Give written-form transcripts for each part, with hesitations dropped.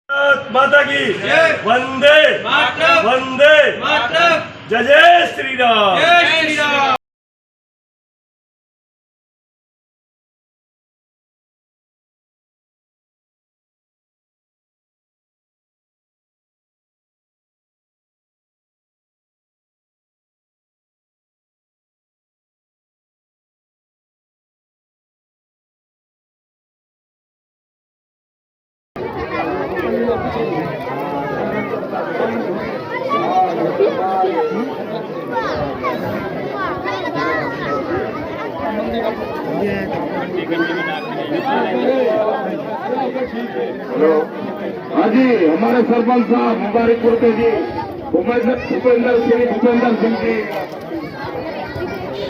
भारत माता की वंदे वंदे जय जय श्री राम। हेलो, हाँ जी, हमारे सरपंच साहब मुबारकपुर के जी भूपेंद्र सिंह जी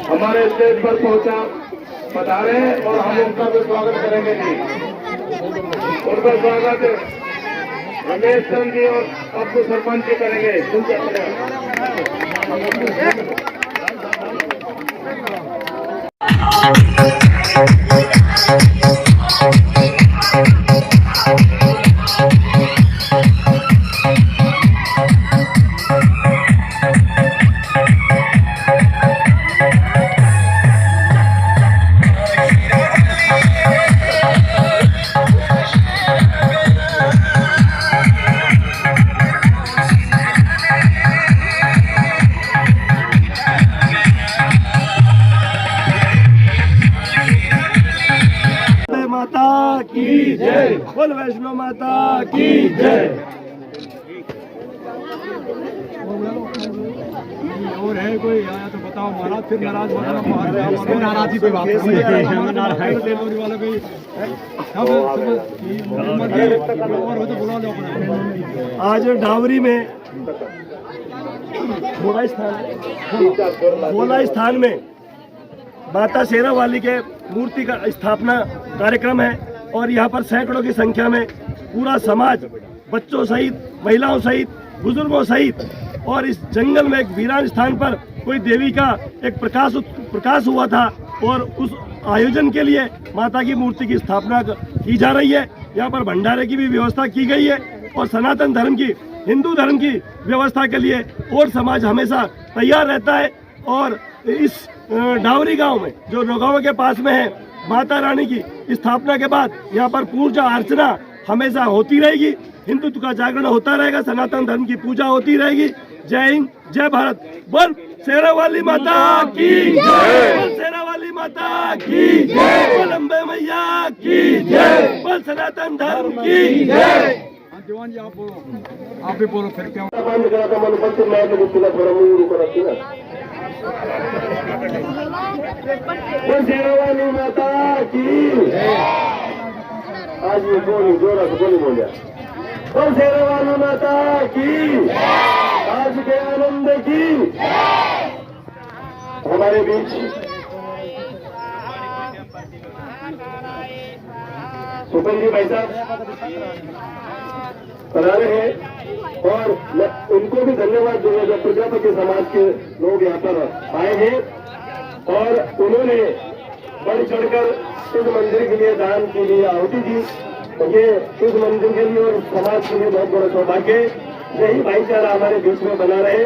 हमारे स्टेज पर पधारे और हम उनका भी स्वागत करेंगे जी। उनका स्वागत रमेश चंद जी और आपको सरपंच जी करेंगे। माता की जय, बोल वैष्णो माता की जय। और है कोई आया तो बताओ महाराज, फिर नाराज नाराज ही कोई बात नहीं है। आज डावरी में भोला स्थान में माता शेरावाली के मूर्ति का स्थापना कार्यक्रम है और यहाँ पर सैकड़ों की संख्या में पूरा समाज, बच्चों सहित, महिलाओं सहित, बुजुर्गों सहित, और इस जंगल में एक वीरान स्थान पर कोई देवी का एक प्रकाश हुआ था और उस आयोजन के लिए माता की मूर्ति की स्थापना की जा रही है। यहाँ पर भंडारे की भी व्यवस्था की गई है और सनातन धर्म की, हिंदू धर्म की व्यवस्था के लिए और समाज हमेशा तैयार रहता है। और इस डावरी गांव में जो नौगांव के पास में है, माता रानी की स्थापना के बाद यहाँ पर पूजा अर्चना हमेशा होती रहेगी। हिंदुत्व का जागरण होता रहेगा, सनातन धर्म की पूजा होती रहेगी। जय हिंद, जय भारत। बोल शेरावाली माता की जय, बोल शेरावाली माता की जय, बोल अम्बे मैया की जय, बोल सनातन धर्म की जय। दीवान जी आप बोलो, आप भी बोलो फिर क्या। शेरावाली माता की आज ये बोली जोरा से बोली बोलिया। और शेरावाली माता की आज के आनंद की हमारे बीच सुपन जी भाई साहब बना रहे हैं और उनको भी धन्यवाद दूंगा जब प्रजापति समाज के लोग यहाँ पर आए हैं और उन्होंने बढ़ चढ़कर इस मंदिर के लिए दान के लिए आहुति दी। ये इस मंदिर के लिए और समाज के लिए बहुत बड़ा सौभाग्य है। यही भाईचारा हमारे बीच में बना रहे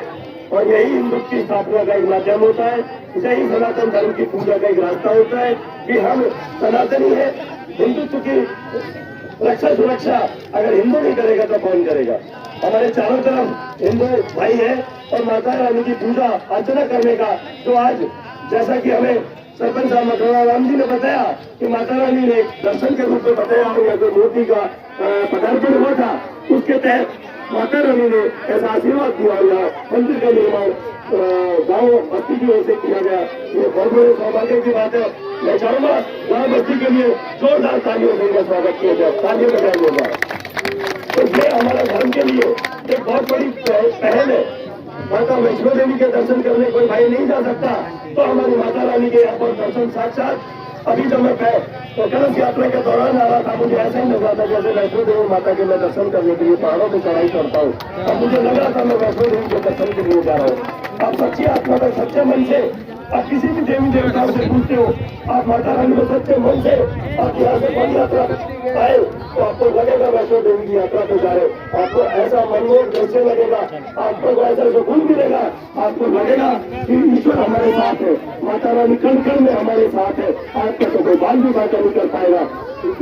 और यही हिंदुत्व की स्थापना का एक माध्यम होता है। यही सनातन धर्म की पूजा का एक रास्ता होता है कि हम सनातनी है। हिंदुत्व की रक्षा सुरक्षा अगर हिंदू नहीं करेगा तो कौन करेगा। हमारे चारों तरफ हिंदू भाई है और माता रानी की पूजा अर्चना करने का जो आज जैसा कि हमें सरपंच साहब मकड़ा राम जी ने बताया कि माता रानी ने दर्शन के रूप में बताया और जो मूर्ति का पदार्पण हुआ था उसके तहत माता रानी ने ऐसा आशीर्वाद दिया और यहाँ मंदिर का निर्माण गाँव बस्ती की ओर से किया गया। ये बहुत बड़े सौभाग्य की बात है। मैं चाहूंगा गाँव बस्ती के लिए जोरदार तालियों से इनका स्वागत किया जाए, तालियों बजाई होगा। तो ये हमारा धर्म के लिए एक बहुत बड़ी पहल है। माता वैष्णो देवी के दर्शन करने कोई भाई नहीं जा सकता तो हमारी माता रानी के यहाँ पर दर्शन साक्षात। अभी जब मैं तो कलश यात्रा के दौरान आ रहा था, मुझे ऐसा ही लग रहा था जैसे वैष्णो देवी माता के मैं दर्शन करने के लिए पहाड़ों पर चढ़ाई करता हूँ। अब मुझे लग रहा था मैं वैष्णो देवी के दर्शन के लिए जा रहा हूँ। आप सच्ची आत्मा में सच्चे मन से आप किसी भी देवी देवताओं से पूछते हो, आप माता रानी को सच्चे मन से आप यहाँ से पद यात्रा आए तो आपको लगेगा वैष्णो देवी की यात्रा पे जा रहे हो। आपको ऐसा मनमोहक दृश्य लगेगा, आपको ऐसा सुकून मिलेगा, आपको लगेगा कि ईश्वर हमारे साथ है, माता रानी कण कण में हमारे साथ है। आपका तो कोई बाल भी बात नहीं कर पाएगा।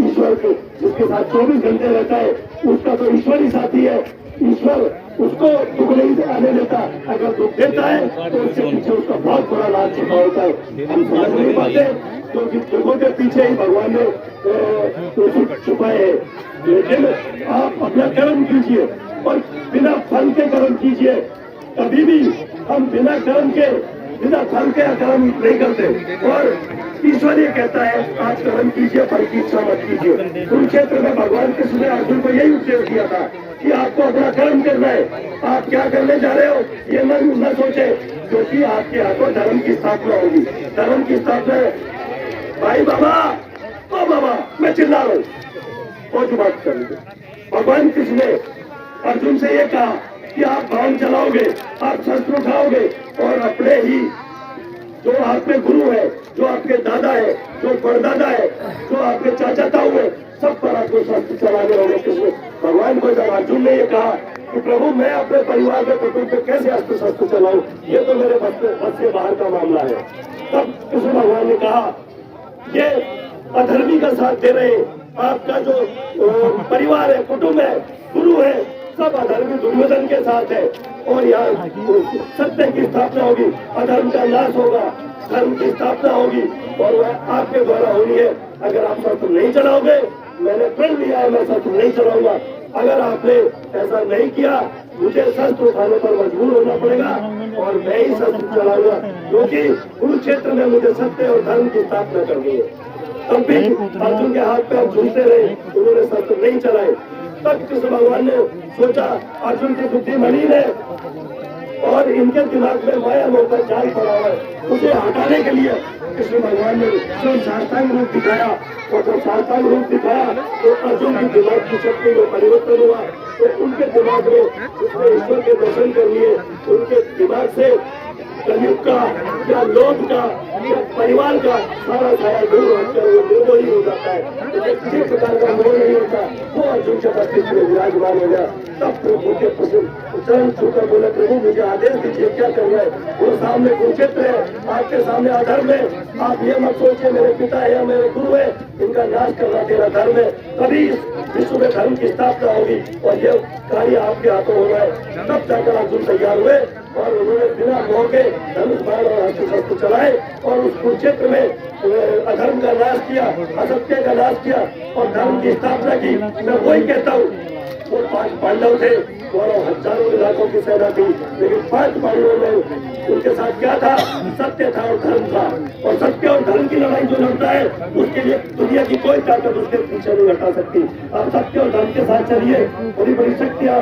ईश्वर के जिसके साथ 24 घंटे रहता है उसका तो ईश्वर ही साथी है। ईश्वर उसको दुख नहीं आने देता, अगर दुख देता है तो उसके पीछे उसका बहुत बड़ा राज छिपा होता है। हम समझ नहीं पाते क्योंकि दुखों के पीछे ही भगवान ने छुपाए है। लेकिन आप अपना कर्म कीजिए और बिना फल के कर्म कीजिए। कभी भी हम बिना कर्म के बिना फल के कर्म नहीं करते। और ईश्वर ये कहता है आप कर्म कीजिए, फल की इच्छा मत कीजिए। कुरुक्षेत्र में भगवान कृष्ण ने अर्जुन को यही उपदेश दिया था कि आपको अपना कर्म करना है। आप क्या करने जा रहे हो ये न सोचे, क्योंकि आपके हाथों धर्म की स्थापना होगी। धर्म की स्थापना है। भाई बाबा, ओ बाबा, मैं चिल्ला रहा हूँ, बहुत बात करेंगे। भगवान कृष्ण ने अर्जुन से ये कहा कि आप बाण चलाओगे, आप शस्त्र उठाओगे और अपने ही जो आपके गुरु है, जो आपके दादा है, जो परदादा है, जो आपके चाचा ताऊ है, सब पर आपको शस्त्र चलाने होंगे। कृष्ण भगवान को जब अर्जुन ने ये कहा कि प्रभु मैं अपने परिवार के कुटुंब पे कैसे अस्त्र शस्त्र चलाऊं, ये तो मेरे बस से बाहर का मामला है। तब कृष्ण भगवान ने कहा ये अधर्मी का साथ दे रहे, आपका जो परिवार है, कुटुंब है, गुरु है, सब अधर्मी दुर्योधन के साथ है। और यहाँ सत्य की स्थापना होगी, अधर्म का नाश होगा, धर्म की स्थापना होगी और वह आपके द्वारा होनी है। अगर आप शस्त्र नहीं चलाओगे, मैंने प्रण लिया है मैं शस्त्र नहीं चलाऊंगा। अगर आपने ऐसा नहीं किया, मुझे शस्त्र उठाने पर मजबूर होना पड़ेगा और मैं ही शस्त्र चलाऊंगा, क्योंकि कुरुक्षेत्र में मुझे सत्य और धर्म की स्थापना करनी है। तब भी अर्जुन के हाथ पैर झूलते रहे, उन्होंने शस्त्र नहीं चलाए। तब कृष्ण भगवान ने सोचा अर्जुन की बुद्धि मलिन है और इनके दिमाग में माया मोह का जाल पड़ा है, उसे हटाने के लिए कृष्ण भगवान ने स्वयं शास्त्रांग रूप दिखाया। और जब शास्त्रांग रूप दिखाया तो अर्जुन की दिमाग की शक्ति में परिवर्तन हुआ। तो उनके दिमाग में जिसने ईश्वर के दर्शन कर लिए, उनके दिमाग से कलयुग का या लोभ का या परिवार का सारा साया दूर हटकर वो निर्मोही हो जाता है। तो किसी प्रकार का मोह नहीं होता, वो अर्जुन के मस्तिष्क में विराजमान हो गया। तब प्रभु के चरण छूकर बोले प्रभु मुझे आदेश दीजिए क्या करना है। वो सामने कुरुक्षेत्र है, आपके सामने अधर्म है, आप ये मत सोचिए मेरे पिता है या मेरे गुरु है, इनका नाश करना तेरा धर्म है। तभी इस विश्व में धर्म की स्थापना होगी और ये कार्य आपके हाथों हो रहा है। तब जाकर अर्जुन तैयार हुए और उन्होंने बिना मोह के धनुष बाण और अस्त्र शस्त्र चलाए और उस कुरुक्षेत्र में अधर्म का नाश किया, असत्य का नाश किया और धर्म की स्थापना की। मैं वही कहता हूँ, वो 5 पांडव थे और हजारों इलाकों की सेना थी, लेकिन 5 पांडवों में उनके साथ क्या था, सत्य था और धर्म था। और सत्य और धर्म की लड़ाई जो लड़ता है उसके लिए दुनिया की कोई ताकत उसके पीछे नहीं हटा सकती। आप सत्य और धर्म के साथ चलिए, बड़ी बड़ी शक्तियाँ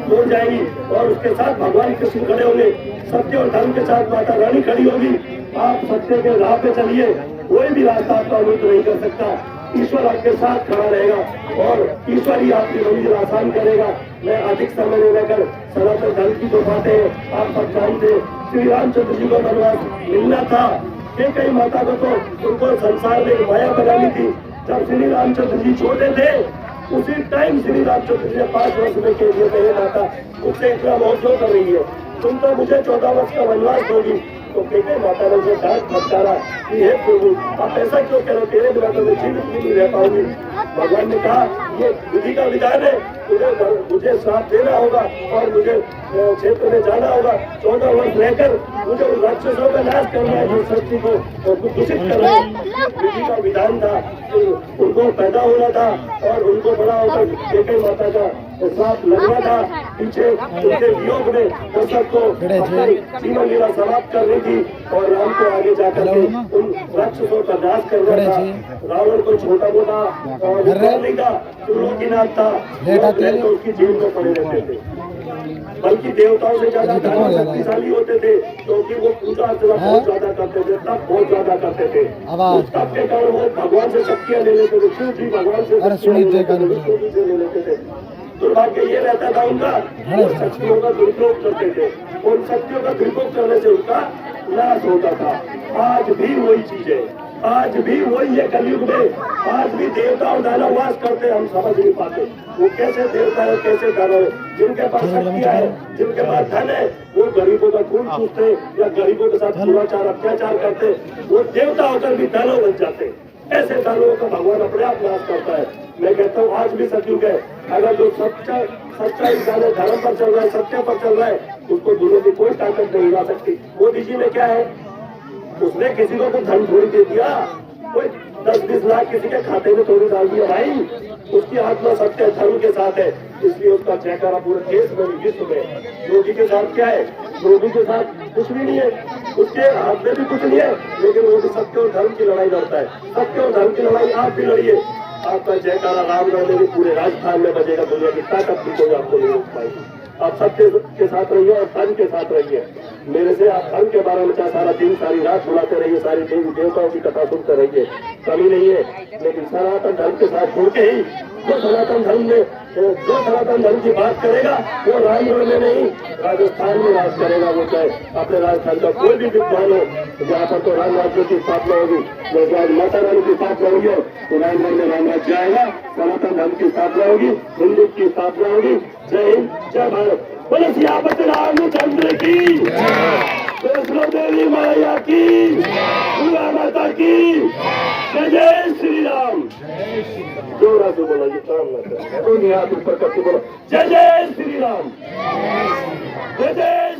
मोड़ जाएगी और उसके साथ भगवान कृष्ण खड़े होंगे। सत्य और धर्म के साथ माता रानी खड़ी होगी। आप सत्य के राह पे चलिए, कोई भी रास्ता आपका अवरुद्ध नहीं कर सकता। ईश्वर आपके साथ खड़ा रहेगा और ईश्वर ही आपकी मंजिल आसान करेगा। मैं अधिक समय नहीं लेकर सनातन धर्म की जो बातें आप सब जानते, श्री रामचंद्र जी को वनवास मिलना था। कई माता को तो उनको संसार में माया बनानी थी। जब श्री रामचंद्र जी छोटे थे उसी टाइम श्री रामचंद्र जी ने 5 वर्ष में कह दिया कहे माता मुझसे इतना मोह क्यों कर रही है, तुम तो मुझे 14 वर्ष का वनवास दोगी। तो कई माता ने उसे डांट फटकारा कि हे प्रभु आप ऐसा क्यों कह रहे, तेरे बिना तो मैं जीवित नहीं रह पाऊंगी। भगवान ने कहा ये विधि का विधान है, मुझे श्राप देना होगा और मुझे क्षेत्र में जाना होगा। 14 वर्ष रहकर मुझे उन राक्षसों का नाश करना है जो सृष्टि को दूषित कर रहे हैं। विधि का विधान था, उनको पैदा होना था और उनको बड़ा होकर एक माता का श्राप लगना था। पीछे उनके वियोग में दशरथ को जीवन लीला समाप्त करनी थी और राम को आगे जाकर के उन राक्षसों का नाश करना था। रावण को छोटा मोटा नहीं था, त्रिलोकीनाथ था, तो उसकी जेल में पड़े रहते थे, बल्कि देवताओं से ज्यादा शक्तिशाली होते थे क्योंकि वो पूजा अर्चना बहुत ज्यादा करते थे, तब बहुत ज्यादा करते थे। तब के कारण वो भगवान से शक्तियां ले लेते थे, शिव जी भगवान से ले लेते थे। दुर्भाग्य ये रहता था उनका, वो शक्तियों का दुरुपयोग करते थे। उन शक्तियों का दुरुपयोग करने से उनका नाश होता था। आज भी वही चीज है, आज भी वही है कलयुग में। आज भी देवता और दानव वास करते, हम समझ नहीं पाते वो कैसे देवता है कैसे दानव है। जिनके पास शक्तियां है, जिनके पास धन है, वो गरीबों का खून चूसते या गरीबों के साथ दुराचार अत्याचार करते, वो देवता होकर भी दानव बन जाते। ऐसे दानवों का भगवान अपने आप नाश करता है। मैं कहता हूँ आज भी सतयुग है। अगर जो सच्चा इंसान है, धर्म पर चल रहा है, सत्य पर चल रहा है, उसको दुनिया की कोई ताकत नहीं ला सकती। मोदी जी ने क्या है, उसने किसी को तो धन थोड़ी दे दिया, कोई 10-20 लाख किसी के खाते में थोड़ी डाल दिया भाई। उसकी आत्मा सत्य धर्म के साथ है, इसलिए उसका जयकारा पूरे देश में विश्व में। योगी के साथ क्या है, योगी के साथ कुछ भी नहीं है, उसके हाथ में भी कुछ नहीं है, लेकिन वो भी सत्य और धर्म की लड़ाई लड़ता है। सत्य और धर्म की लड़ाई आप भी लड़िए, आपका जयकारा रामगढ़ में भी पूरे राजस्थान में बजेगा। दुनिया की ताकत भी कोई आपको नहीं रोक पाएगी। आप सत्य के साथ रहिए और धर्म के साथ रहिए। मेरे से आप धर्म के बारे में चाहे सारा दिन सारी रात सुनाते रहिए, सारी देवी देवताओं की कथा सुनते रहिए, कमी नहीं है। लेकिन सनातन धर्म के साथ जुड़ के ही जो सनातन धर्म की बात करेगा वो रामगढ़ में नहीं राजस्थान में राज करेगा। वो चाहे अपने राजस्थान का कोई भी विद्वान हो, जहाँ पर तो राम राज्य की स्थापना होगी, जैसे आज माता रानी की स्थापना होगी तो रामगढ़ में राम राज्य आएगा, सनातन धर्म की स्थापना होगी, हिंदू की स्थापना होगी। जय हिंद, जय भारत। बोले सियापति रामचंद्र की, वैष्णो देवी मैया की, दुर्गा माता की, जय जय श्री राम। जोरा से बोला, ये काम न करें, हाथ ऊपर करके बोलो, जय जय श्री राम, जय जय